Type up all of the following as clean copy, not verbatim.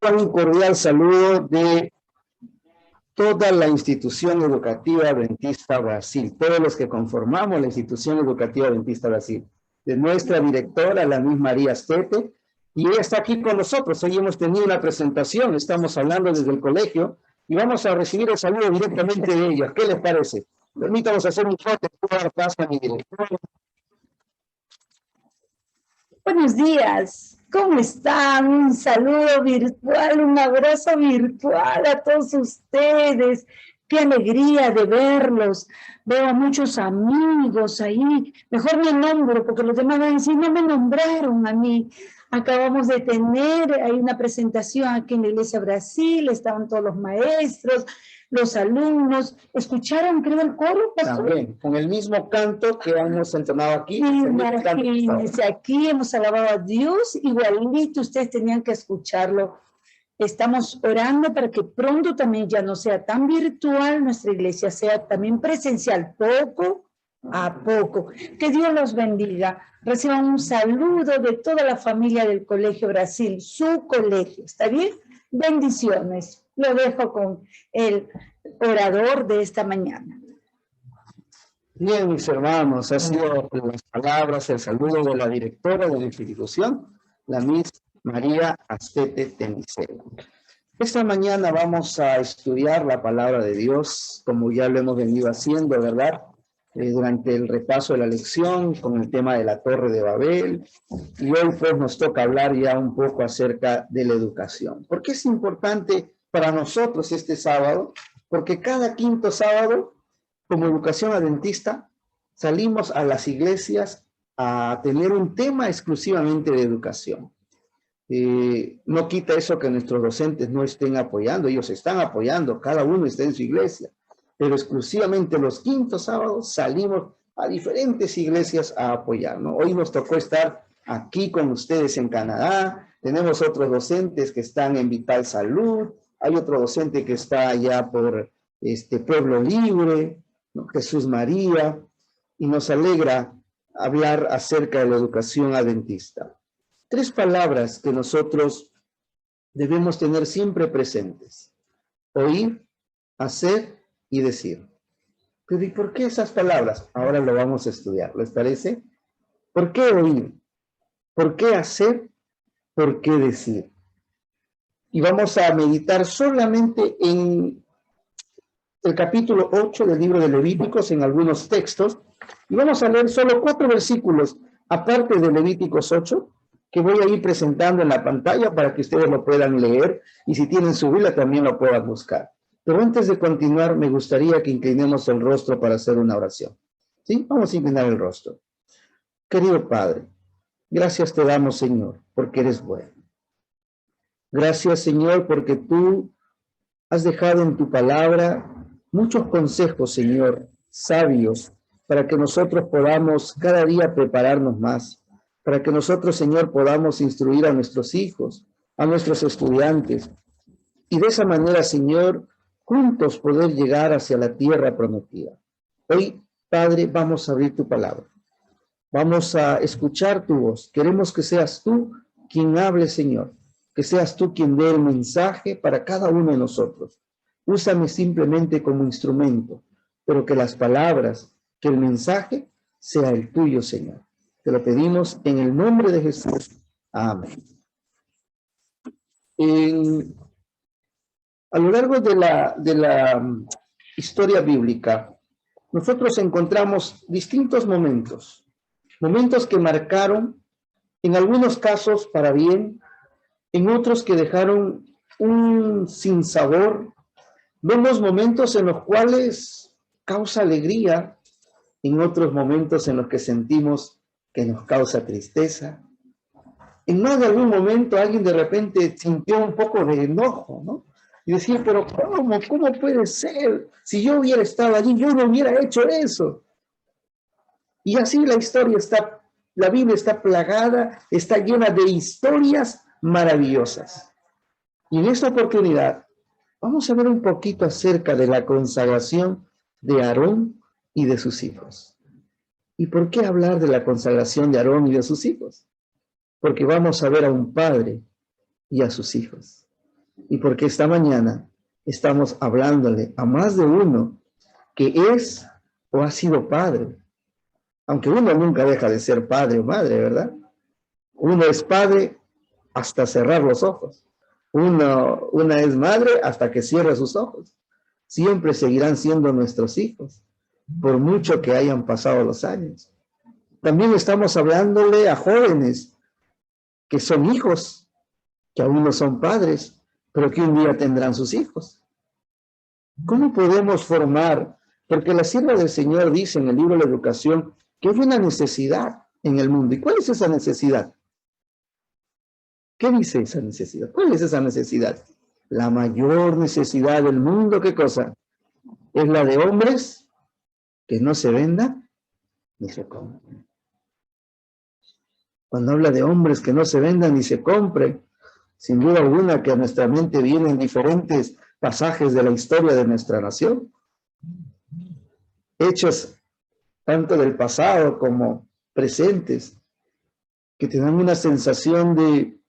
Un cordial saludo de toda la institución educativa Adventista Brasil, todos los que conformamos la institución educativa Adventista Brasil, de nuestra directora, la Miss María Astete, y ella está aquí con nosotros. Hoy hemos tenido una presentación, estamos hablando desde el colegio, y vamos a recibir el saludo directamente de ella. ¿Qué les parece? Permítanos hacer un foto, dar paso a mi directora. Buenos días. ¿Cómo están? Un saludo virtual, un abrazo virtual a todos ustedes. Qué alegría de verlos. Veo a muchos amigos ahí. Mejor me nombro porque los demás van a decir, no me nombraron a mí. Acabamos de tener, hay una presentación aquí en la Iglesia Brasil, estaban todos los maestros, los alumnos. ¿Escucharon, creo, el coro, pastor? También, con el mismo canto que hemos entonado aquí. Imagínense, aquí hemos alabado a Dios, igualito ustedes tenían que escucharlo. Estamos orando para que pronto también ya no sea tan virtual, nuestra iglesia sea también presencial, poco a poco. Que Dios los bendiga. Reciban un saludo de toda la familia del Colegio Brasil, su colegio, ¿está bien? Bendiciones. Lo dejo con el orador de esta mañana. Bien, mis hermanos, ha sido las palabras, el saludo de la directora de la institución, la Miss María Astete Tenicero. Esta mañana vamos a estudiar la palabra de Dios, como ya lo hemos venido haciendo, ¿verdad? Durante el repaso de la lección, con el tema de la Torre de Babel, y hoy pues nos toca hablar ya un poco acerca de la educación. ¿Por qué es importante para nosotros este sábado? Porque cada quinto sábado, como educación adventista, salimos a las iglesias a tener un tema exclusivamente de educación. No quita eso que nuestros docentes no estén apoyando, ellos están apoyando, cada uno está en su iglesia, pero exclusivamente los quintos sábados salimos a diferentes iglesias a apoyar, ¿no? Hoy nos tocó estar aquí con ustedes en Canadá, tenemos otros docentes que están en Vital Salud, hay otro docente que está allá por Pueblo Libre, ¿no? Jesús María, y nos alegra hablar acerca de la educación adventista. 3 palabras que nosotros debemos tener siempre presentes: oír, hacer y decir. Pero ¿y por qué esas palabras? Ahora lo vamos a estudiar, ¿les parece? ¿Por qué oír? ¿Por qué hacer? ¿Por qué decir? Y vamos a meditar solamente en el capítulo 8 del libro de Levíticos, en algunos textos, y vamos a leer solo 4 versículos, aparte de Levíticos 8, que voy a ir presentando en la pantalla para que ustedes lo puedan leer, y si tienen su Biblia también lo puedan buscar. Pero antes de continuar, me gustaría que inclinemos el rostro para hacer una oración. ¿Sí? Vamos a inclinar el rostro. Querido Padre, gracias te damos, Señor, porque eres bueno. Gracias, Señor, porque tú has dejado en tu palabra muchos consejos, Señor, sabios, para que nosotros podamos cada día prepararnos más, para que nosotros, Señor, podamos instruir a nuestros hijos, a nuestros estudiantes, y de esa manera, Señor, juntos poder llegar hacia la tierra prometida. Hoy, Padre, vamos a abrir tu palabra. Vamos a escuchar tu voz. Queremos que seas tú quien hable, Señor, que seas tú quien dé el mensaje para cada uno de nosotros. Úsame simplemente como instrumento, pero que las palabras, que el mensaje sea el tuyo, Señor. Te lo pedimos en el nombre de Jesús. Amén. A lo largo de la historia bíblica, nosotros encontramos distintos momentos que marcaron, en algunos casos para bien, en otros que dejaron un sinsabor. Vemos momentos en los cuales causa alegría, en otros momentos en los que sentimos que nos causa tristeza. En más de algún momento alguien de repente sintió un poco de enojo, ¿no? Y decir, pero ¿cómo puede ser? Si yo hubiera estado allí, yo no hubiera hecho eso. Y así la Biblia está plagada, está llena de historias maravillosas. Y en esta oportunidad Vamos a ver un poquito acerca de la consagración de Aarón y de sus hijos. ¿Y por qué hablar de la consagración de Aarón y de sus hijos? Porque vamos a ver a un padre y a sus hijos. Y porque esta mañana estamos hablándole a más de uno que es o ha sido padre. Aunque uno nunca deja de ser padre o madre, ¿verdad? Uno es padre hasta cerrar los ojos. Una es madre hasta que cierra sus ojos. Siempre seguirán siendo nuestros hijos, por mucho que hayan pasado los años. También estamos hablándole a jóvenes que son hijos, que aún no son padres, pero que un día tendrán sus hijos. ¿Cómo podemos formar? Porque la sierva del Señor dice en el libro de la Educación que hay una necesidad en el mundo. ¿Y cuál es esa necesidad? ¿Qué dice esa necesidad? ¿Cuál es esa necesidad? La mayor necesidad del mundo, ¿qué cosa? Es la de hombres que no se vendan ni se compren. Cuando habla de hombres que no se vendan ni se compren, sin duda alguna que a nuestra mente vienen diferentes pasajes de la historia de nuestra nación. Hechos tanto del pasado como presentes, que te dan una sensación de,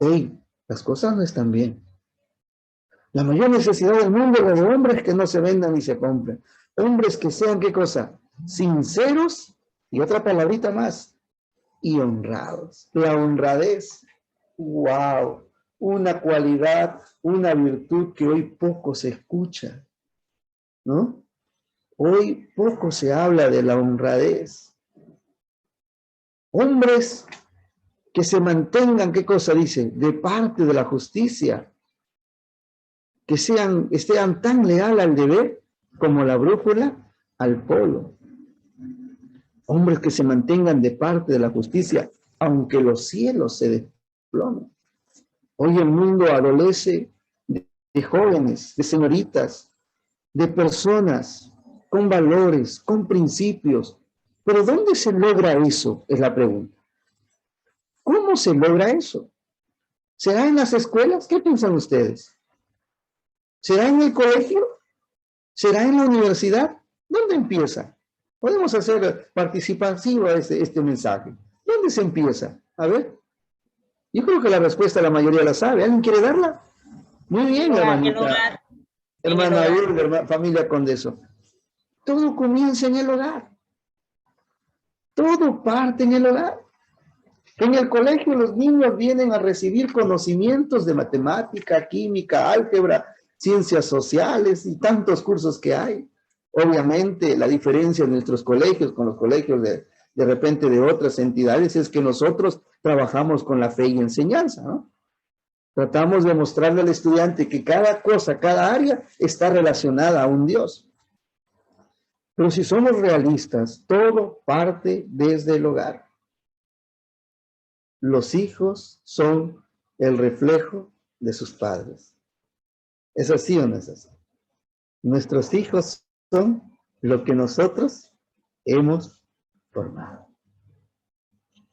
hey, las cosas no están bien. La mayor necesidad del mundo es la de hombres que no se vendan ni se compren. Hombres que sean, ¿qué cosa? Sinceros, y otra palabrita más, y honrados. La honradez, wow, una cualidad, una virtud que hoy poco se escucha, ¿no? Hoy poco se habla de la honradez. Hombres que se mantengan, ¿qué cosa dice? De parte de la justicia. Que estén tan leal al deber como la brújula al polo. Hombres que se mantengan de parte de la justicia, aunque los cielos se desplomen. Hoy el mundo adolece de jóvenes, de señoritas, de personas con valores, con principios. Pero ¿dónde se logra eso? Es la pregunta. ¿Cómo se logra eso? ¿Será en las escuelas? ¿Qué piensan ustedes? ¿Será en el colegio? ¿Será en la universidad? ¿Dónde empieza? Podemos hacer participativo este mensaje. ¿Dónde se empieza? A ver. Yo creo que la respuesta la mayoría la sabe. ¿Alguien quiere darla? Muy bien, hermanita. Hermana Urbe, familia Condeso. Todo comienza en el hogar. Todo parte en el hogar. En el colegio los niños vienen a recibir conocimientos de matemática, química, álgebra, ciencias sociales y tantos cursos que hay. Obviamente la diferencia en nuestros colegios con los colegios de repente de otras entidades es que nosotros trabajamos con la fe y enseñanza, ¿no? Tratamos de mostrarle al estudiante que cada cosa, cada área está relacionada a un Dios. Pero si somos realistas, todo parte desde el hogar. Los hijos son el reflejo de sus padres. ¿Es así o no es así? Nuestros hijos son lo que nosotros hemos formado.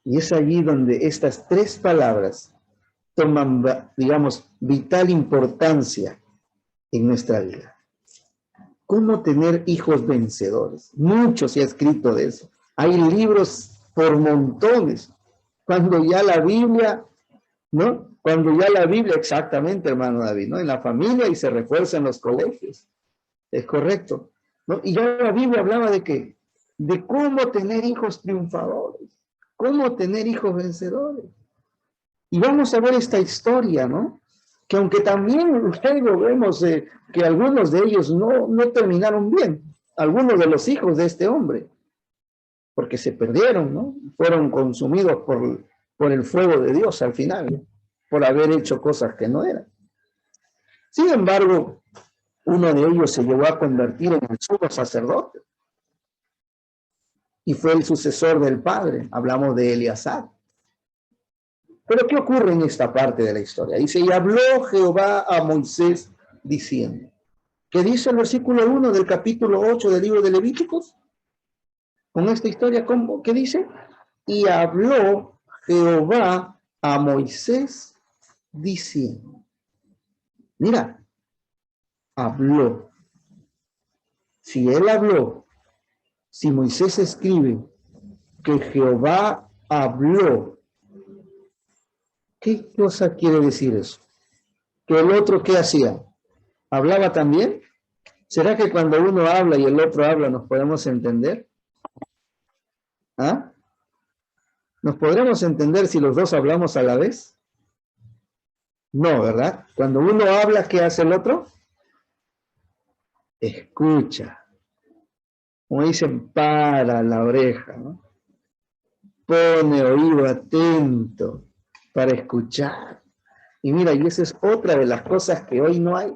Y es allí donde estas tres palabras toman, digamos, vital importancia en nuestra vida. ¿Cómo tener hijos vencedores? Mucho se ha escrito de eso. Hay libros por montones. Cuando ya la Biblia, ¿no? Cuando ya la Biblia, exactamente, hermano David, ¿no? En la familia y se refuerza en los colegios. Es correcto, ¿no? Y ya la Biblia hablaba de qué? De cómo tener hijos triunfadores, cómo tener hijos vencedores. Y vamos a ver esta historia, ¿no? Que aunque también ustedes lo vemos, que algunos de ellos no terminaron bien, algunos de los hijos de este hombre, porque se perdieron, ¿no? Fueron consumidos por el fuego de Dios al final, ¿no? Por haber hecho cosas que no eran. Sin embargo, uno de ellos se llegó a convertir en el sumo sacerdote y fue el sucesor del padre. Hablamos de Eleazar. Pero ¿qué ocurre en esta parte de la historia? Dice, y habló Jehová a Moisés diciendo, ¿qué dice el versículo 1 del capítulo 8 del libro de Levíticos? Con esta historia, ¿qué dice? Y habló Jehová a Moisés diciendo. Mira, habló. Si él habló, si Moisés escribe que Jehová habló, ¿qué cosa quiere decir eso? ¿Que el otro qué hacía? ¿Hablaba también? ¿Será que cuando uno habla y el otro habla nos podemos entender? ¿Ah? ¿Nos podremos entender si los dos hablamos a la vez? No, ¿verdad? Cuando uno habla, ¿qué hace el otro? Escucha. Como dicen, para la oreja, ¿no? Pone oído atento para escuchar. Y mira, y esa es otra de las cosas que hoy no hay.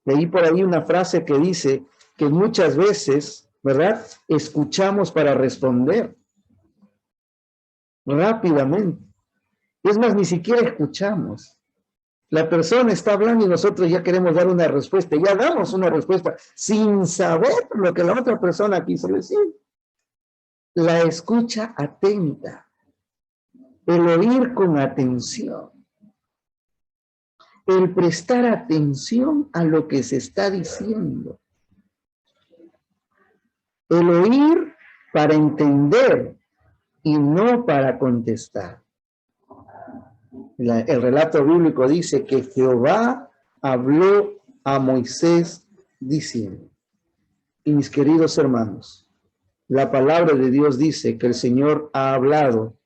Leí por ahí una frase que dice que muchas veces, ¿verdad? Escuchamos para responder rápidamente. Es más, ni siquiera escuchamos. La persona está hablando y nosotros ya queremos dar una respuesta. Ya damos una respuesta sin saber lo que la otra persona quiso decir. La escucha atenta. El oír con atención. El prestar atención a lo que se está diciendo. El oír para entender y no para contestar. El relato bíblico dice que Jehová habló a Moisés diciendo. Y mis queridos hermanos, la palabra de Dios dice que el Señor ha hablado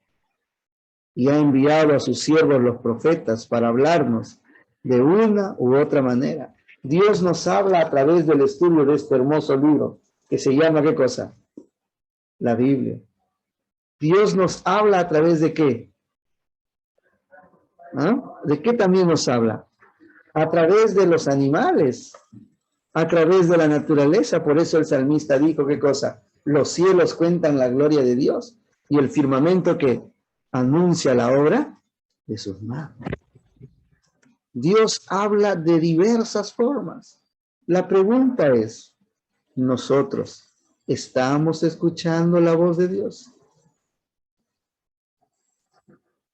y ha enviado a sus siervos los profetas para hablarnos de una u otra manera. Dios nos habla a través del estudio de este hermoso libro que se llama, ¿qué cosa? La Biblia. Dios nos habla a través de ¿qué? ¿Ah? ¿De qué también nos habla? A través de los animales, a través de la naturaleza. Por eso el salmista dijo, ¿qué cosa? Los cielos cuentan la gloria de Dios y el firmamento que anuncia la obra de sus manos. Dios habla de diversas formas. La pregunta es, ¿nosotros estamos escuchando la voz de Dios?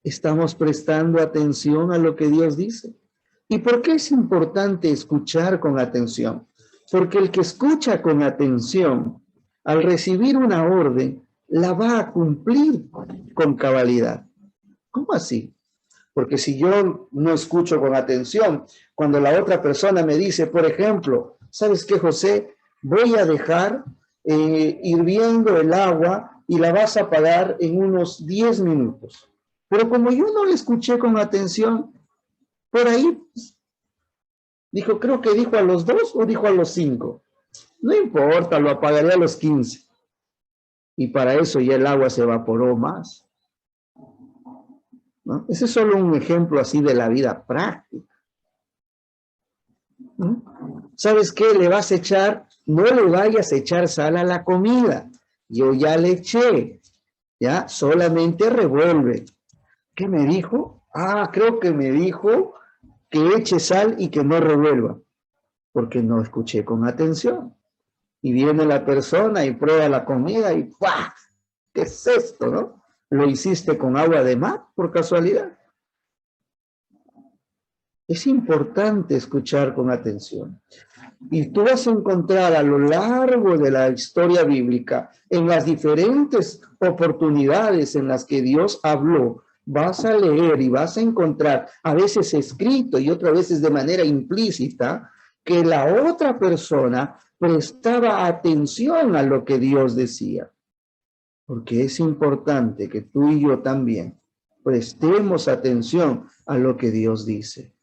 ¿Estamos prestando atención a lo que Dios dice? ¿Y por qué es importante escuchar con atención? Porque el que escucha con atención, al recibir una orden, la va a cumplir con cabalidad. ¿Cómo así? Porque si yo no escucho con atención, cuando la otra persona me dice, por ejemplo, ¿sabes qué, José? Voy a dejar hirviendo el agua y la vas a apagar en unos 10 minutos. Pero como yo no le escuché con atención, por ahí dijo, creo que dijo a los 2 o dijo a los 5. No importa, lo apagaré a los 15. Y para eso ya el agua se evaporó más. ¿No? Ese es solo un ejemplo así de la vida práctica. ¿No? ¿Sabes qué? Le vas a echar, no le vayas a echar sal a la comida. Yo ya le eché, ¿ya? Solamente revuelve. ¿Qué me dijo? Ah, creo que me dijo que eche sal y que no revuelva, porque no escuché con atención. Y viene la persona y prueba la comida y ¡pah! ¿Qué es esto, no? ¿Lo hiciste con agua de mar por casualidad? Es importante escuchar con atención. Y tú vas a encontrar a lo largo de la historia bíblica, en las diferentes oportunidades en las que Dios habló, vas a leer y vas a encontrar, a veces escrito y otras veces de manera implícita, que la otra persona prestaba atención a lo que Dios decía. Porque es importante que tú y yo también prestemos atención a lo que Dios dice.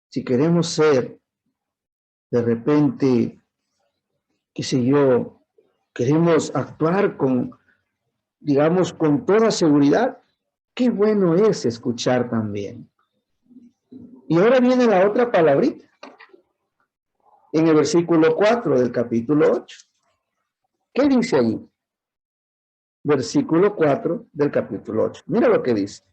Si queremos ser, de repente, qué sé yo, queremos actuar con, digamos, con toda seguridad, qué bueno es escuchar también. Y ahora viene la otra palabrita, en el versículo 4 del capítulo 8. ¿Qué dice ahí? Versículo 4 del capítulo 8. Mira lo que dice.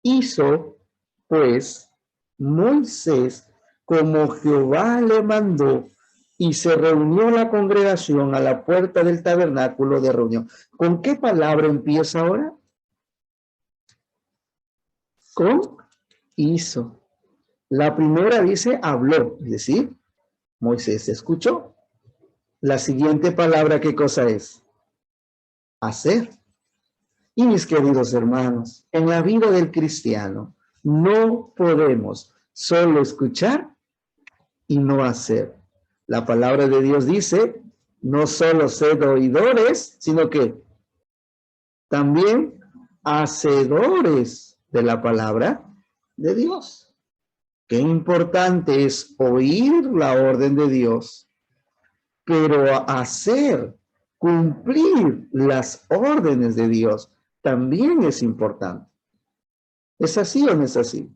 Hizo, pues, Moisés como Jehová le mandó, y se reunió la congregación a la puerta del tabernáculo de reunión. ¿Con qué palabra empieza ahora? Con hizo. La primera dice habló, es decir, Moisés escuchó. La siguiente palabra, ¿qué cosa es? Hacer. Y mis queridos hermanos, en la vida del cristiano no podemos solo escuchar y no hacer. La palabra de Dios dice, no solo sed oidores, sino que también hacedores de la palabra de Dios. Qué importante es oír la orden de Dios, pero hacer, cumplir las órdenes de Dios también es importante. ¿Es así o no es así?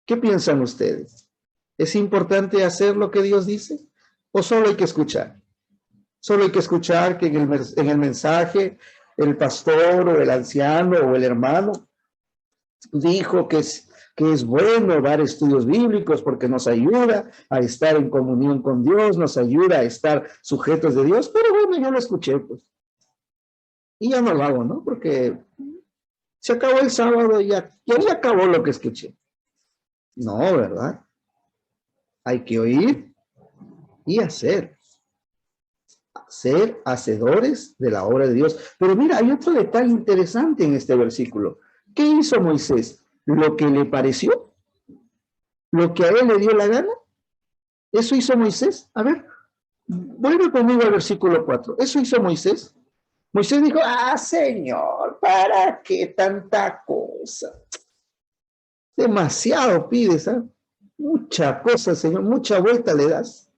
¿Qué piensan ustedes? ¿Es importante hacer lo que Dios dice? ¿O solo hay que escuchar? Solo hay que escuchar que en el mensaje el pastor o el anciano o el hermano dijo que es bueno dar estudios bíblicos porque nos ayuda a estar en comunión con Dios, nos ayuda a estar sujetos de Dios, pero bueno, yo lo escuché, pues. Y ya no lo hago, ¿no? Porque se acabó el sábado y ya acabó lo que escuché. No, ¿verdad? Hay que oír y hacer. Ser hacedores de la obra de Dios. Pero mira, hay otro detalle interesante en este versículo. ¿Qué hizo Moisés? ¿Lo que le pareció? ¿Lo que a él le dio la gana? ¿Eso hizo Moisés? A ver, vuelve conmigo al versículo 4. ¿Eso hizo Moisés? Moisés dijo, Señor, ¿para qué tanta cosa? Demasiado pides, ¿eh? Mucha cosa, Señor, mucha vuelta le das.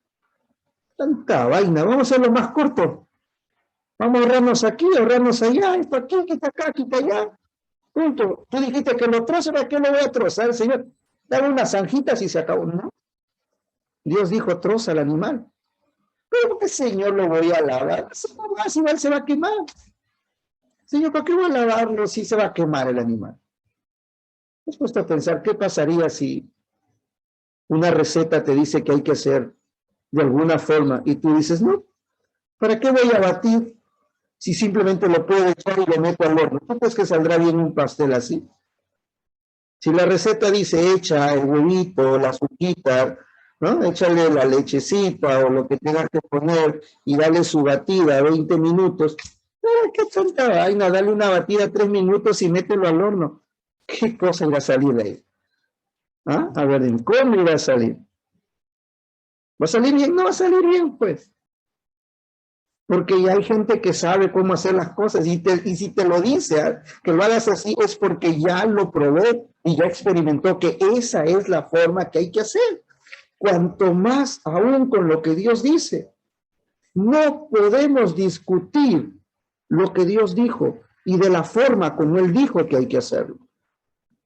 Tanta vaina, vamos a hacerlo más corto. Vamos a ahorrarnos aquí, ahorrarnos allá, esto aquí, que está acá, aquí está allá. Punto. Tú dijiste que lo trozo, ¿para qué lo voy a trozar, Señor? Dame unas zanjitas y se acabó. No. Dios dijo, troza al animal. Pero ¿qué, Señor, lo voy a lavar? Si igual se va a quemar. Señor, ¿para qué voy a lavarlo si se va a quemar el animal? ¿Has puesto a pensar qué pasaría si una receta te dice que hay que hacer de alguna forma y tú dices, no, ¿para qué voy a batir si simplemente lo puedo echar y lo meto al horno? ¿Tú crees que saldrá bien un pastel así? Si la receta dice echa el huevito, la azuquita, ¿no? Échale la lechecita o lo que tengas que poner y dale su batida 20 minutos. ¿Qué tanta vaina? Dale una batida 3 minutos y mételo al horno. ¿Qué cosa irá a salir de ahí? ¿Ah? A ver, ¿cómo irá a salir? ¿Va a salir bien? No va a salir bien, pues. Porque ya hay gente que sabe cómo hacer las cosas y si te lo dice, que lo hagas así, es porque ya lo probó y ya experimentó que esa es la forma que hay que hacer. Cuanto más aún con lo que Dios dice. No podemos discutir lo que Dios dijo y de la forma como Él dijo que hay que hacerlo.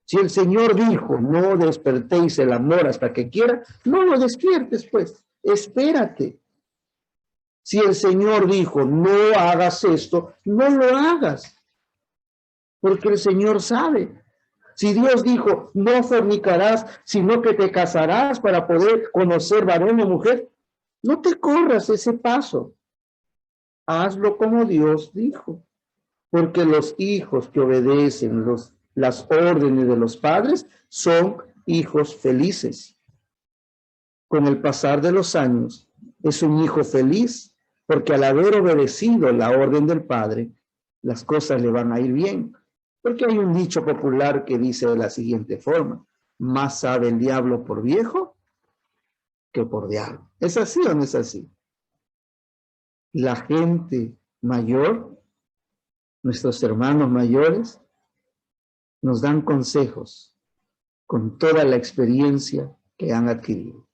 Si el Señor dijo, no despertéis el amor hasta que quiera, no lo despiertes, pues, espérate. Si el Señor dijo, no hagas esto, no lo hagas, porque el Señor sabe. Si Dios dijo, no fornicarás, sino que te casarás para poder conocer varón o mujer, no te corras ese paso. Hazlo como Dios dijo, porque los hijos que obedecen las órdenes de los padres son hijos felices. Con el pasar de los años, es un hijo feliz, porque al haber obedecido la orden del Padre, las cosas le van a ir bien. Porque hay un dicho popular que dice de la siguiente forma, más sabe el diablo por viejo que por diablo. ¿Es así o no es así? La gente mayor, nuestros hermanos mayores, nos dan consejos con toda la experiencia que han adquirido.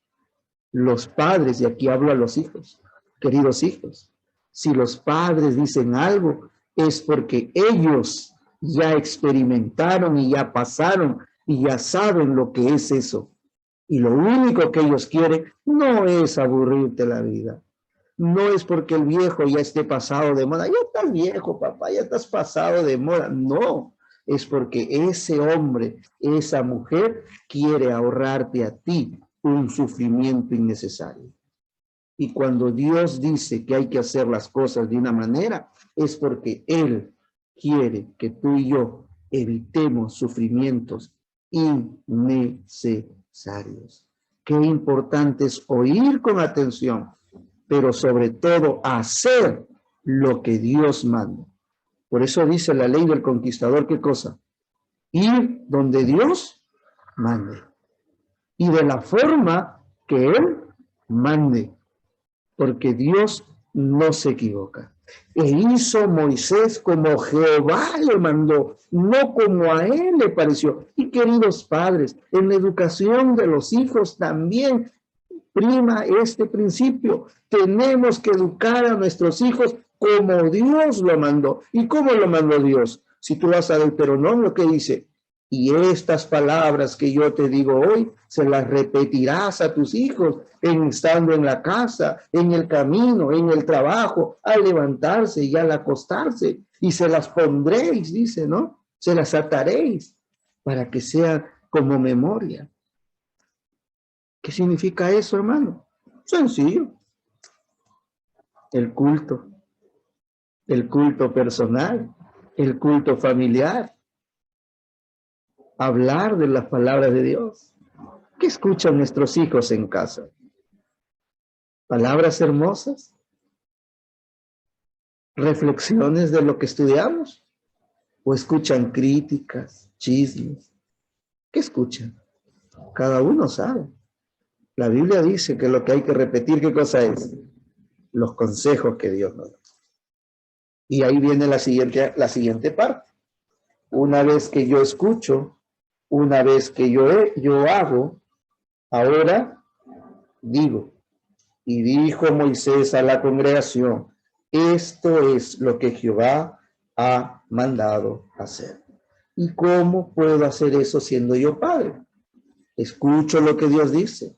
Los padres, y aquí hablo a los hijos, queridos hijos, si los padres dicen algo, es porque ellos ya experimentaron y ya pasaron y ya saben lo que es eso. Y lo único que ellos quieren no es aburrirte la vida. No es porque el viejo ya esté pasado de moda. Ya estás viejo, papá, ya estás pasado de moda. No, es porque ese hombre, esa mujer quiere ahorrarte a ti un sufrimiento innecesario. Y cuando Dios dice que hay que hacer las cosas de una manera, es porque Él quiere que tú y yo evitemos sufrimientos innecesarios. necesarios. Qué importante es oír con atención, pero sobre todo hacer lo que Dios manda. Por eso dice la ley del conquistador, ¿qué cosa? Ir donde Dios mande. Y de la forma que Él mande. Porque Dios no se equivoca. E hizo Moisés como Jehová le mandó, no como a él le pareció. Y queridos padres, en la educación de los hijos también prima este principio. Tenemos que educar a nuestros hijos como Dios lo mandó. ¿Y cómo lo mandó Dios? Si tú vas a Deuteronomio, ¿qué dice? Y estas palabras que yo te digo hoy, se las repetirás a tus hijos, estando en la casa, en el camino, en el trabajo, al levantarse y al acostarse. Y se las pondréis, dice, ¿no? Se las ataréis para que sean como memoria. ¿Qué significa eso, hermano? Sencillo. El culto personal, el culto familiar. Hablar de las palabras de Dios. ¿Qué escuchan nuestros hijos en casa? ¿Palabras hermosas? ¿Reflexiones de lo que estudiamos? ¿O escuchan críticas, chismes? ¿Qué escuchan? Cada uno sabe. La Biblia dice que lo que hay que repetir, ¿qué cosa es? Los consejos que Dios nos da. Y ahí viene la siguiente parte. Una vez que yo escucho, una vez que yo hago, ahora digo. Y dijo Moisés a la congregación, esto es lo que Jehová ha mandado hacer. ¿Y cómo puedo hacer eso siendo yo padre? Escucho lo que Dios dice,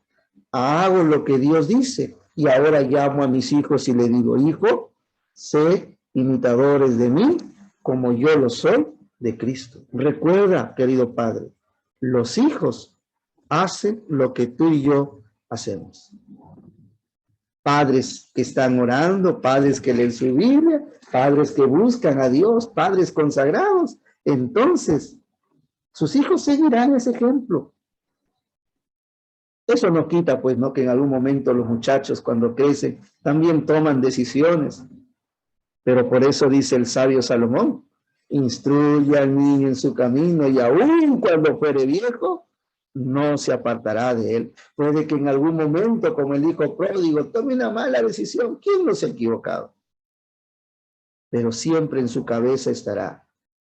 hago lo que Dios dice, y ahora llamo a mis hijos y le digo, hijo, sé imitadores de mí, como yo lo soy de Cristo. Recuerda, querido padre, los hijos hacen lo que tú y yo hacemos. Padres que están orando, padres que leen su Biblia, padres que buscan a Dios, padres consagrados. Entonces, sus hijos seguirán ese ejemplo. Eso no quita, pues, ¿no? Que en algún momento los muchachos, cuando crecen, también toman decisiones. Pero por eso dice el sabio Salomón, instruye al niño en su camino y aún cuando fuere viejo, no se apartará de él. Puede que en algún momento, como el hijo pródigo, tome una mala decisión. ¿Quién no se ha equivocado? Pero siempre en su cabeza estará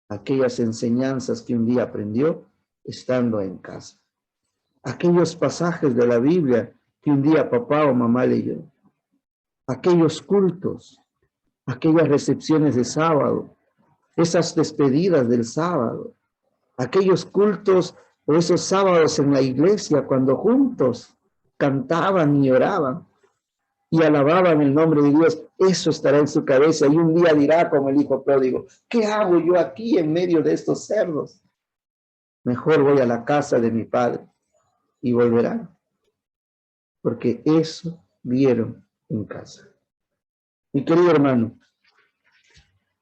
aquellas enseñanzas que un día aprendió estando en casa. Aquellos pasajes de la Biblia que un día papá o mamá leyó. Aquellos cultos, aquellas recepciones de sábado, esas despedidas del sábado, aquellos cultos o esos sábados en la iglesia cuando juntos cantaban y oraban y alababan el nombre de Dios, eso estará en su cabeza y un día dirá como el hijo pródigo, ¿qué hago yo aquí en medio de estos cerdos? Mejor voy a la casa de mi padre y volverán, porque eso vieron en casa. Mi querido hermano,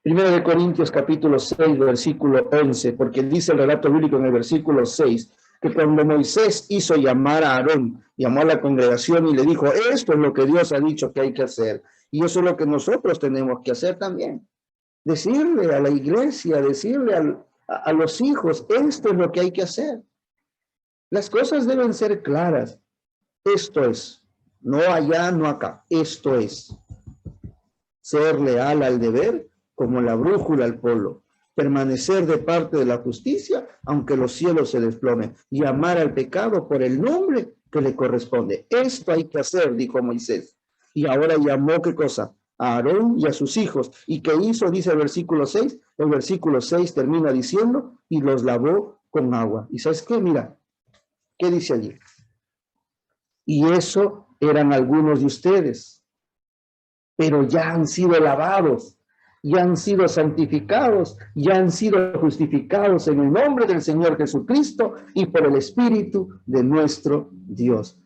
1 Corintios capítulo 6, versículo 11, porque dice el relato bíblico en el versículo 6, que cuando Moisés hizo llamar a Aarón, llamó a la congregación y le dijo, esto es lo que Dios ha dicho que hay que hacer, y eso es lo que nosotros tenemos que hacer también. Decirle a la iglesia, decirle a los hijos, esto es lo que hay que hacer. Las cosas deben ser claras. Esto es, no allá, no acá, esto es. Ser leal al deber, como la brújula al polo, permanecer de parte de la justicia, aunque los cielos se desplomen, y amar al pecado por el nombre que le corresponde. Esto hay que hacer, dijo Moisés. Y ahora llamó, ¿qué cosa? A Aarón y a sus hijos. ¿Y qué hizo? Dice el versículo 6. El versículo 6 termina diciendo, y los lavó con agua. ¿Y sabes qué? Mira, ¿qué dice allí? Y eso eran algunos de ustedes, pero ya han sido lavados, ya han sido santificados, ya han sido justificados en el nombre del Señor Jesucristo y por el Espíritu de nuestro Dios.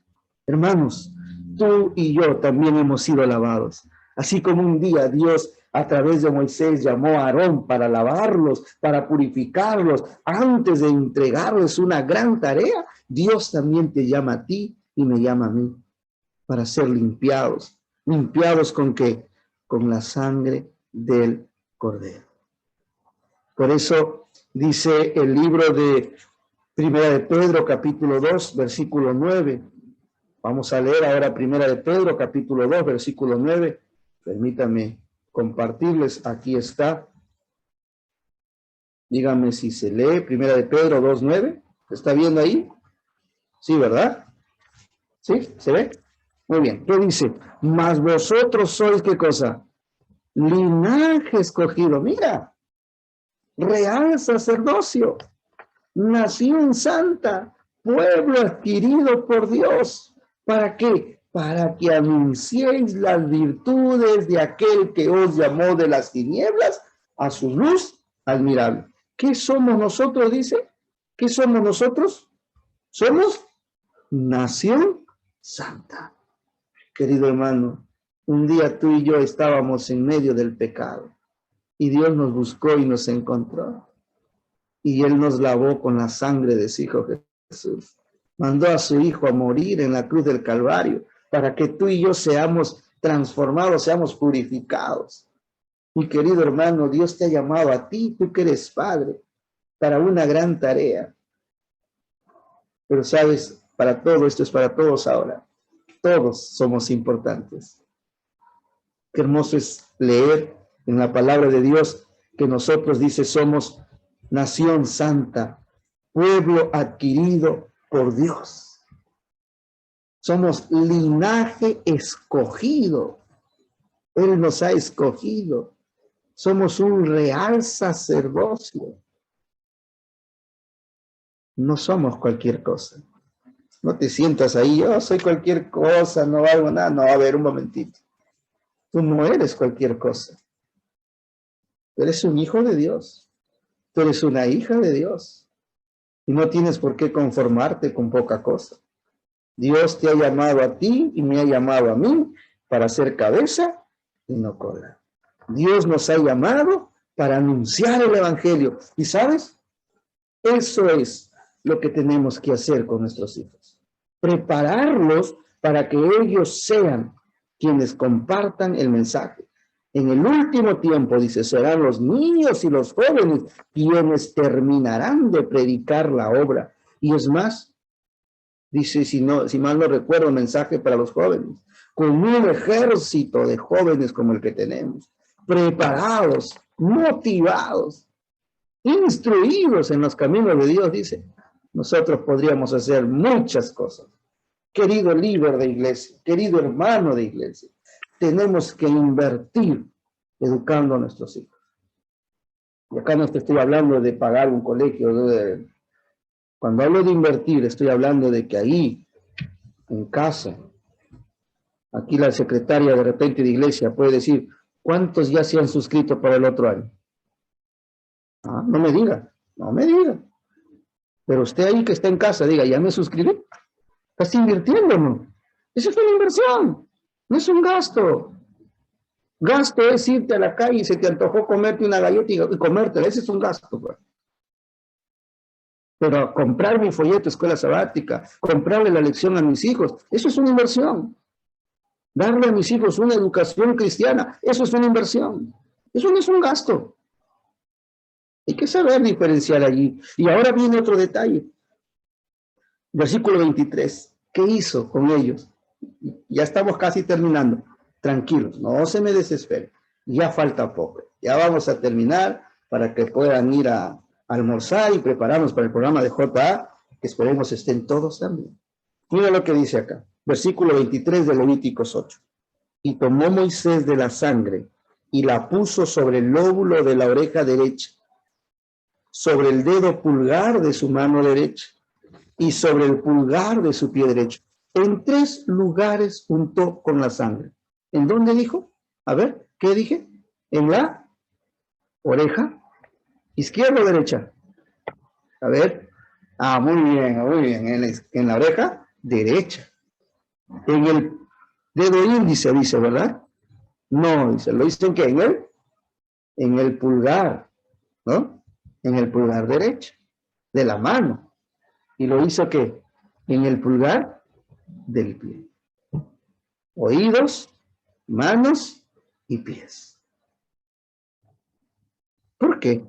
Hermanos, tú y yo también hemos sido lavados. Así como un día Dios a través de Moisés llamó a Aarón para lavarlos, para purificarlos, antes de entregarles una gran tarea. Dios también te llama a ti y me llama a mí para ser limpiados. ¿Limpiados con qué? Con la sangre del Cordero. Por eso dice el libro de Primera de Pedro, capítulo 2, versículo 9. Vamos a leer ahora Primera de Pedro, capítulo 2, versículo 9. Permítanme compartirles. Aquí está. Díganme si se lee. Primera de Pedro 2, 9. ¿Se está viendo ahí? Sí, ¿verdad? ¿Sí? ¿Se ve? Muy bien. ¿Qué dice? Mas vosotros sois, ¿qué cosa? Linaje escogido. Mira. Real sacerdocio. Nación santa. Pueblo adquirido por Dios. ¿Para qué? Para que anunciéis las virtudes de aquel que os llamó de las tinieblas a su luz admirable. ¿Qué somos nosotros, dice? ¿Qué somos nosotros? Somos nación santa. Querido hermano, un día tú y yo estábamos en medio del pecado y Dios nos buscó y nos encontró. Y Él nos lavó con la sangre de su Hijo Jesús. Mandó a su Hijo a morir en la cruz del Calvario para que tú y yo seamos transformados, seamos purificados. Mi querido hermano, Dios te ha llamado a ti, tú que eres padre, para una gran tarea. Pero sabes, para todo, esto es para todos ahora. Todos somos importantes. Qué hermoso es leer en la palabra de Dios que nosotros, dice, somos nación santa, pueblo adquirido por Dios. Somos linaje escogido. Él nos ha escogido. Somos un real sacerdocio. No somos cualquier cosa. No te sientas ahí, yo soy cualquier cosa, no hago nada. No, a ver, un momentito. Tú no eres cualquier cosa. Tú eres un hijo de Dios. Tú eres una hija de Dios. Y no tienes por qué conformarte con poca cosa. Dios te ha llamado a ti y me ha llamado a mí para ser cabeza y no cola. Dios nos ha llamado para anunciar el evangelio. ¿Y sabes? Eso es lo que tenemos que hacer con nuestros hijos. Prepararlos para que ellos sean quienes compartan el mensaje. En el último tiempo, dice, serán los niños y los jóvenes quienes terminarán de predicar la obra. Y es más, dice, si mal no recuerdo, un mensaje para los jóvenes, con un ejército de jóvenes como el que tenemos, preparados, motivados, instruidos en los caminos de Dios, dice, nosotros podríamos hacer muchas cosas. Querido líder de iglesia, querido hermano de iglesia, tenemos que invertir educando a nuestros hijos. Y acá no te estoy hablando de pagar un colegio. Cuando hablo de invertir, estoy hablando de que ahí, en casa, aquí la secretaria de repente de iglesia puede decir, ¿cuántos ya se han suscrito para el otro año? Ah, no me diga, no me diga. Pero usted ahí que está en casa, diga, ¿ya me suscribí? Estás invirtiendo, ¿no? Esa es una inversión, no es un gasto. Gasto es irte a la calle y se te antojó comerte una galleta y comértela, ese es un gasto, pues. Pero comprar mi folleto escuela sabática, comprarle la lección a mis hijos, eso es una inversión. Darle a mis hijos una educación cristiana, eso es una inversión. Eso no es un gasto. Hay que saber diferenciar allí. Y ahora viene otro detalle. Versículo 23. ¿Qué hizo con ellos? Ya estamos casi terminando. Tranquilos, no se me desesperen. Ya falta poco. Ya vamos a terminar para que puedan ir a almorzar y prepararnos para el programa de JA, que esperemos estén todos también. Mira lo que dice acá. Versículo 23 de Levíticos 8. Y tomó Moisés de la sangre y la puso sobre el lóbulo de la oreja derecha, sobre el dedo pulgar de su mano derecha y sobre el pulgar de su pie derecho. En 3 lugares untó con la sangre. ¿En dónde dijo? A ver, ¿qué dije? En la oreja izquierda o derecha. A ver. Ah, muy bien, muy bien. En la oreja derecha. En el dedo índice dice, ¿verdad? No, dice, ¿lo hizo en qué? ¿En el en el pulgar, ¿no? En el pulgar derecho de la mano. ¿Y lo hizo qué? En el pulgar del pie. Oídos, manos y pies. ¿Por qué?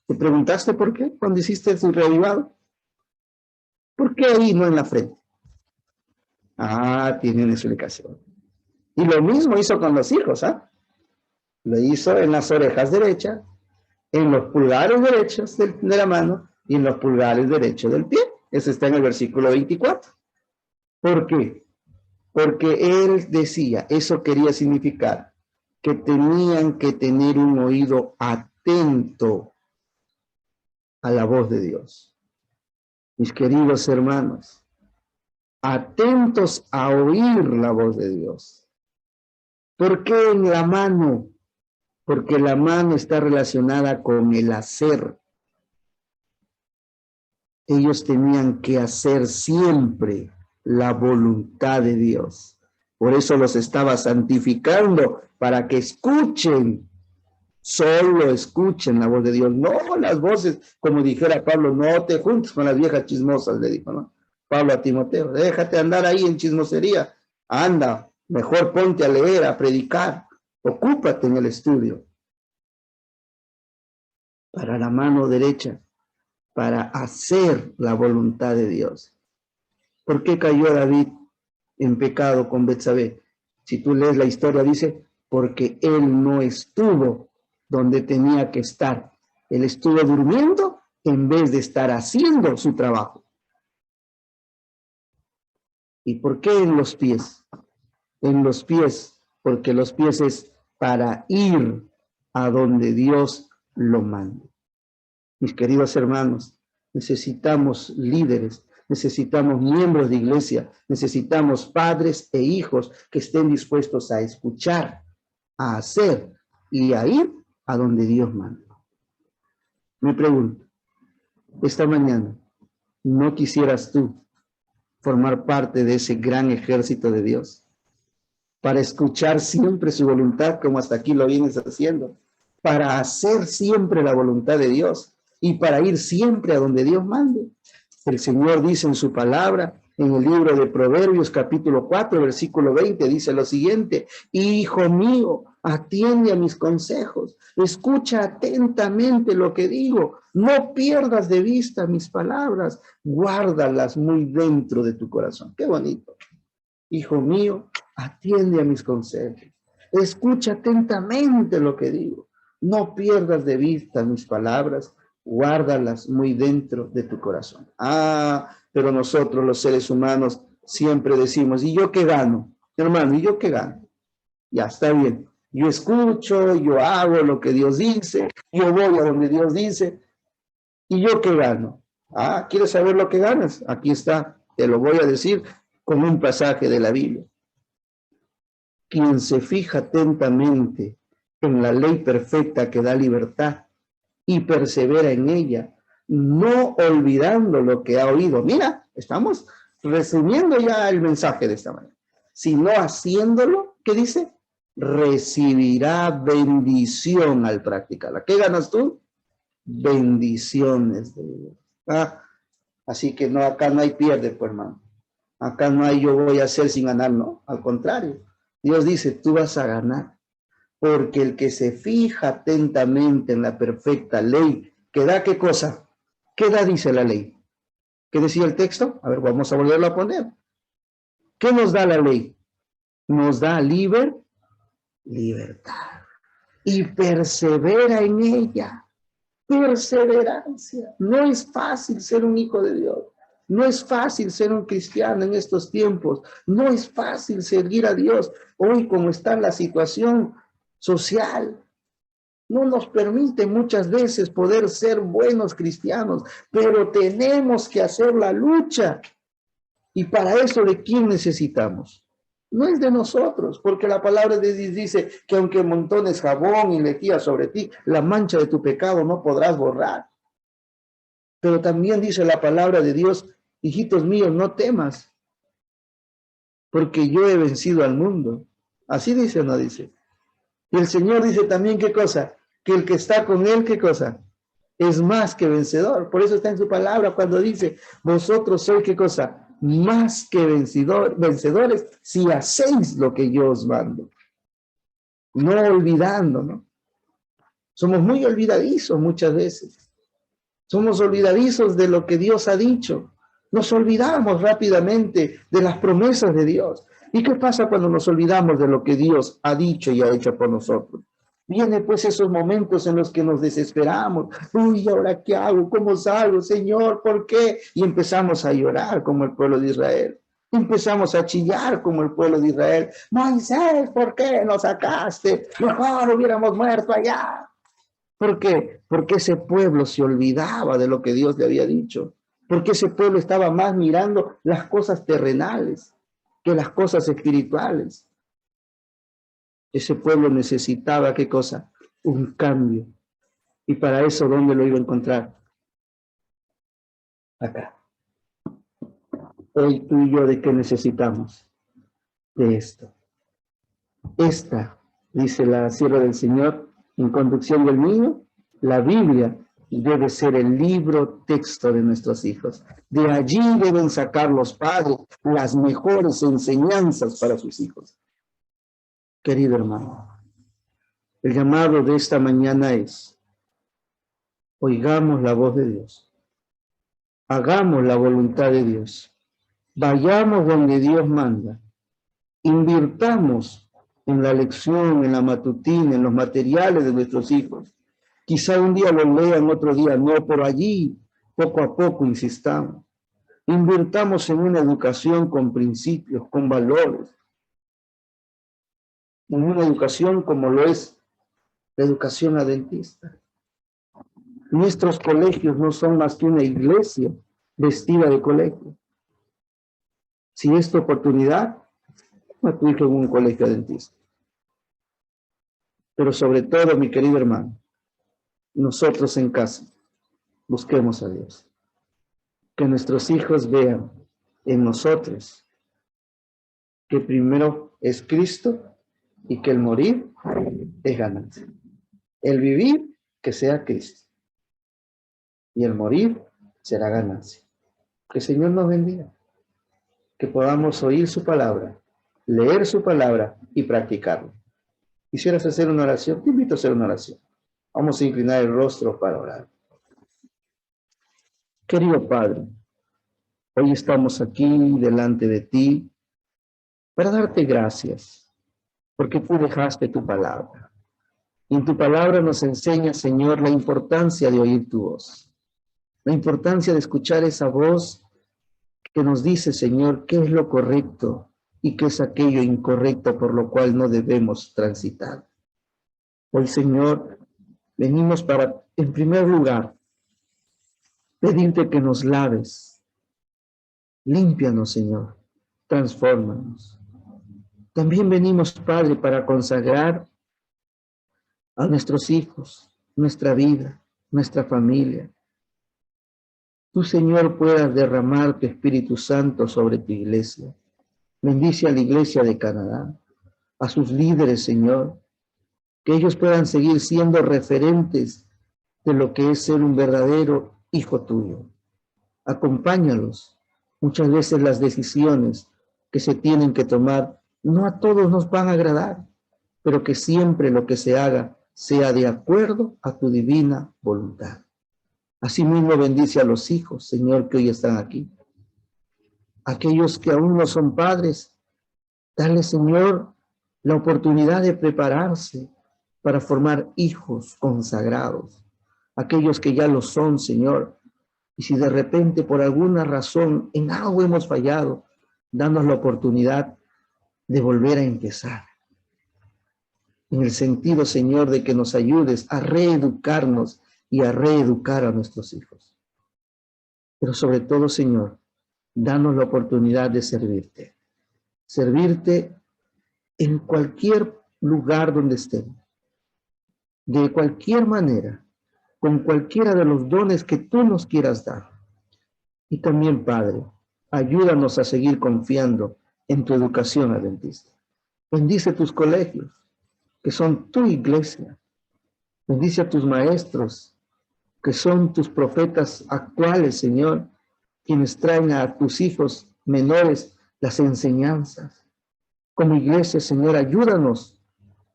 ¿Te preguntaste por qué cuando hiciste su reavivado? ¿Por qué ahí no en la frente? Ah, tiene una explicación. Y lo mismo hizo con los hijos, ¿ah? Lo hizo en las orejas derechas, en los pulgares derechos de la mano y en los pulgares derechos del pie. Eso está en el versículo 24. ¿Por qué? Porque él decía, eso quería significar que tenían que tener un oído atento a la voz de Dios. Mis queridos hermanos, atentos a oír la voz de Dios. ¿Por qué en la mano? Porque la mano está relacionada con el hacer. Ellos tenían que hacer siempre la voluntad de Dios. Por eso los estaba santificando, para que escuchen, solo escuchen la voz de Dios. No las voces, como dijera Pablo, no te juntes con las viejas chismosas, le dijo, ¿no? Pablo a Timoteo, déjate andar ahí en chismosería, anda, mejor ponte a leer, a predicar, ocúpate en el estudio. Para la mano derecha, para hacer la voluntad de Dios. ¿Por qué cayó David en pecado con Betsabé? Si tú lees la historia, dice, porque él no estuvo donde tenía que estar. Él estuvo durmiendo en vez de estar haciendo su trabajo. ¿Y por qué en los pies? En los pies, porque los pies es para ir a donde Dios lo manda. Mis queridos hermanos, necesitamos líderes, necesitamos miembros de iglesia, necesitamos padres e hijos que estén dispuestos a escuchar, a hacer y a ir a donde Dios manda. Me pregunto, esta mañana, ¿no quisieras tú formar parte de ese gran ejército de Dios? Para escuchar siempre su voluntad, como hasta aquí lo vienes haciendo, para hacer siempre la voluntad de Dios y para ir siempre a donde Dios mande. El Señor dice en su palabra, en el libro de Proverbios, capítulo 4, versículo 20, dice lo siguiente: Hijo mío, atiende a mis consejos, escucha atentamente lo que digo, no pierdas de vista mis palabras, guárdalas muy dentro de tu corazón. Qué bonito. Hijo mío, atiende a mis consejos, escucha atentamente lo que digo, no pierdas de vista mis palabras, guárdalas muy dentro de tu corazón. Ah, pero nosotros los seres humanos siempre decimos, ¿y yo qué gano? Hermano, ¿y yo qué gano? Ya está bien, yo escucho, yo hago lo que Dios dice, yo voy a donde Dios dice, ¿y yo qué gano? Ah, ¿quieres saber lo que ganas? Aquí está, te lo voy a decir con un pasaje de la Biblia. Quien se fija atentamente en la ley perfecta que da libertad y persevera en ella, no olvidando lo que ha oído. Mira, estamos resumiendo ya el mensaje de esta manera. Sino haciéndolo, ¿qué dice? Recibirá bendición al practicarla. ¿Qué ganas tú? Bendiciones de Dios. Ah, así que no, acá no hay pierde, pues, hermano. Acá no hay yo voy a hacer sin ganar, no. Al contrario, Dios dice, tú vas a ganar. Porque el que se fija atentamente en la perfecta ley, ¿que da qué cosa? ¿Qué da, dice la ley? ¿Qué decía el texto? A ver, vamos a volverlo a poner. ¿Qué nos da la ley? Nos da libertad. Y persevera en ella. Perseverancia. No es fácil ser un hijo de Dios. No es fácil ser un cristiano en estos tiempos. No es fácil seguir a Dios. Hoy, como está la situación social, no nos permite muchas veces poder ser buenos cristianos, pero tenemos que hacer la lucha. Y para eso, ¿de quién necesitamos? No es de nosotros, porque la palabra de Dios dice que aunque montones jabón y lejía sobre ti, la mancha de tu pecado no podrás borrar. Pero también dice la palabra de Dios, hijitos míos, no temas, porque yo he vencido al mundo. Así dice o no dice. Y el Señor dice también, ¿qué cosa? que el que está con él, ¿qué cosa? Es más que vencedor. Por eso está en su palabra cuando dice, vosotros sois, ¿qué cosa? Más que vencedores si hacéis lo que yo os mando. No olvidando, ¿no? Somos muy olvidadizos muchas veces. Somos olvidadizos de lo que Dios ha dicho. Nos olvidamos rápidamente de las promesas de Dios. ¿Y qué pasa cuando nos olvidamos de lo que Dios ha dicho y ha hecho por nosotros? Vienen pues esos momentos en los que nos desesperamos. Uy, ¿ahora qué hago? ¿Cómo salgo? Señor, ¿por qué? Y empezamos a llorar como el pueblo de Israel. Empezamos a chillar como el pueblo de Israel. Moisés, ¿por qué nos sacaste? Mejor hubiéramos muerto allá. ¿Por qué? Porque ese pueblo se olvidaba de lo que Dios le había dicho. Porque ese pueblo estaba más mirando las cosas terrenales que las cosas espirituales. Ese pueblo necesitaba, ¿qué cosa? Un cambio. Y para eso, ¿dónde lo iba a encontrar? Acá. Hoy tú y yo, ¿de qué necesitamos? De esto. Esta, dice la sierva del Señor, en conducción del niño, la Biblia debe ser el libro texto de nuestros hijos. De allí deben sacar los padres las mejores enseñanzas para sus hijos. Querido hermano, el llamado de esta mañana es, oigamos la voz de Dios, hagamos la voluntad de Dios, vayamos donde Dios manda, invirtamos en la lección, en la matutina, en los materiales de nuestros hijos. Quizá un día lo lean, otro día no, pero allí poco a poco insistamos. Invirtamos en una educación con principios, con valores, en una educación como lo es la educación adventista. Nuestros colegios no son más que una iglesia vestida de colegio. Si es tu oportunidad, matriculate en un colegio adventista. Pero sobre todo, mi querido hermano, nosotros en casa busquemos a Dios. Que nuestros hijos vean en nosotros que primero es Cristo y que el morir es ganancia. El vivir, que sea Cristo. Y el morir será ganancia. Que el Señor nos bendiga. Que podamos oír su palabra, leer su palabra y practicarla. ¿Quisieras hacer una oración? Te invito a hacer una oración. Vamos a inclinar el rostro para orar. Querido Padre, hoy estamos aquí delante de ti para darte gracias, porque tú dejaste tu palabra. Y en tu palabra nos enseña, Señor, la importancia de oír tu voz, la importancia de escuchar esa voz que nos dice, Señor, qué es lo correcto y qué es aquello incorrecto por lo cual no debemos transitar. Hoy, Señor, venimos para, en primer lugar, pedirte que nos laves. Límpianos, Señor. Transfórmanos. También venimos, Padre, para consagrar a nuestros hijos, nuestra vida, nuestra familia. Tú, Señor, puedas derramar tu Espíritu Santo sobre tu iglesia. Bendice a la iglesia de Canadá, a sus líderes, Señor, que ellos puedan seguir siendo referentes de lo que es ser un verdadero hijo tuyo. Acompáñalos. Muchas veces las decisiones que se tienen que tomar no a todos nos van a agradar, pero que siempre lo que se haga sea de acuerdo a tu divina voluntad. Asimismo bendice a los hijos, Señor, que hoy están aquí. Aquellos que aún no son padres, dale, Señor, la oportunidad de prepararse para formar hijos consagrados. Aquellos que ya lo son, Señor, y si de repente por alguna razón en algo hemos fallado, danos la oportunidad de volver a empezar. En el sentido, Señor, de que nos ayudes a reeducarnos y a reeducar a nuestros hijos. Pero sobre todo, Señor, danos la oportunidad de servirte. Servirte en cualquier lugar donde estemos. De cualquier manera, con cualquiera de los dones que tú nos quieras dar. Y también, Padre, ayúdanos a seguir confiando en tu educación adventista. Bendice tus colegios, que son tu iglesia. Bendice a tus maestros, que son tus profetas actuales, Señor, quienes traen a tus hijos menores las enseñanzas. Como iglesia, Señor, ayúdanos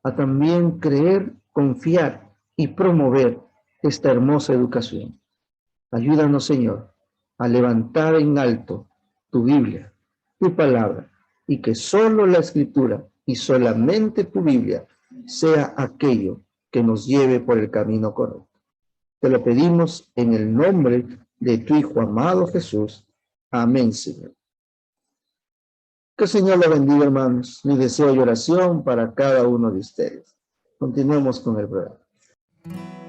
a también creer, confiar y promover esta hermosa educación. Ayúdanos, Señor, a levantar en alto tu Biblia, tu palabra, y que solo la Escritura y solamente tu Biblia sea aquello que nos lleve por el camino correcto. Te lo pedimos en el nombre de tu Hijo amado Jesús. Amén, Señor. Que el Señor lo bendiga, hermanos. Mi deseo y oración para cada uno de ustedes. Continuemos con el programa.